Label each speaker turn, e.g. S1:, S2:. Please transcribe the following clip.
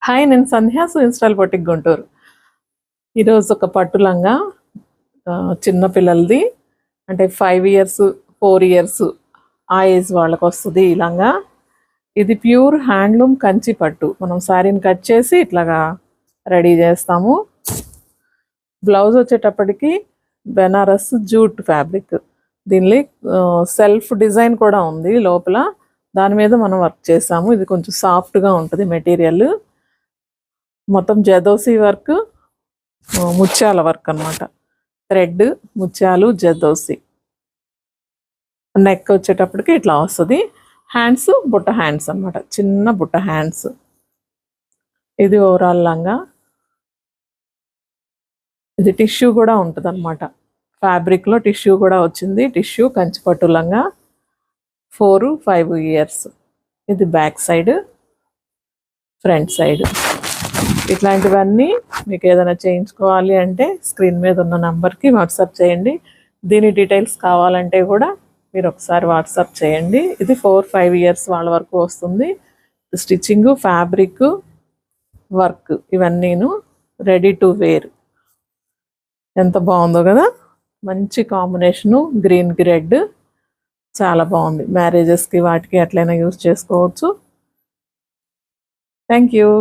S1: Hi, నేను సంధ్య install boutique Guntur. ఈరోజు ఒక పట్టు లంగా చిన్న పిల్లలది, అంటే 5 ఇయర్స్ 4 ఇయర్స్ ఆ ఏజ్ వాళ్ళకి వస్తుంది ఈ లంగా. ఇది ప్యూర్ హ్యాండ్లూమ్ కంచి పట్టు. మనం శారీని కట్ చేసి ఇట్లాగా రెడీ చేస్తాము. బ్లౌజ్ వచ్చేటప్పటికి బెనారస్ జూట్ ఫ్యాబ్రిక్. దీనిలో సెల్ఫ్ డిజైన్ కూడా ఉంది లోపల, దాని మీద మనం వర్క్ చేసాము. ఇది కొంచెం సాఫ్ట్గా ఉంటుంది మెటీరియల్. మొత్తం జదోసి వర్క్, ముత్యాల వర్క్ అనమాట. థ్రెడ్, ముత్యాలు, జదోసి. నెక్ వచ్చేటప్పటికి ఇట్లా వస్తుంది. హ్యాండ్స్ బుట్ట హ్యాండ్స్ అనమాట, చిన్న బుట్ట హ్యాండ్స్. ఇది ఓవరాల్ లంగా. ఇది టిష్యూ కూడా ఉంటుంది అనమాట, ఫ్యాబ్రిక్లో టిష్యూ కూడా వచ్చింది. టిష్యూ కంచిపట్టు లంగా, 4-5 ఇయర్స్. ఇది బ్యాక్ సైడ్, ఫ్రంట్ సైడ్. ఇట్లాంటివన్నీ మీకు ఏదైనా చేయించుకోవాలి అంటే స్క్రీన్ మీద ఉన్న నెంబర్కి వాట్సాప్ చేయండి. దీని డీటెయిల్స్ కావాలంటే కూడా మీరు ఒకసారి వాట్సాప్ చేయండి. ఇది 4-5 ఇయర్స్ వాళ్ళ వరకు వస్తుంది. స్టిచ్చింగ్, ఫ్యాబ్రిక్, వర్క్ ఇవన్నీను రెడీ టు వేర్. ఎంత బాగుందో కదా, మంచి కాంబినేషను. గ్రీన్కి రెడ్ చాలా బాగుంది. మ్యారేజెస్కి వాటికి ఎట్లయినా యూజ్ చేసుకోవచ్చు. Thank you.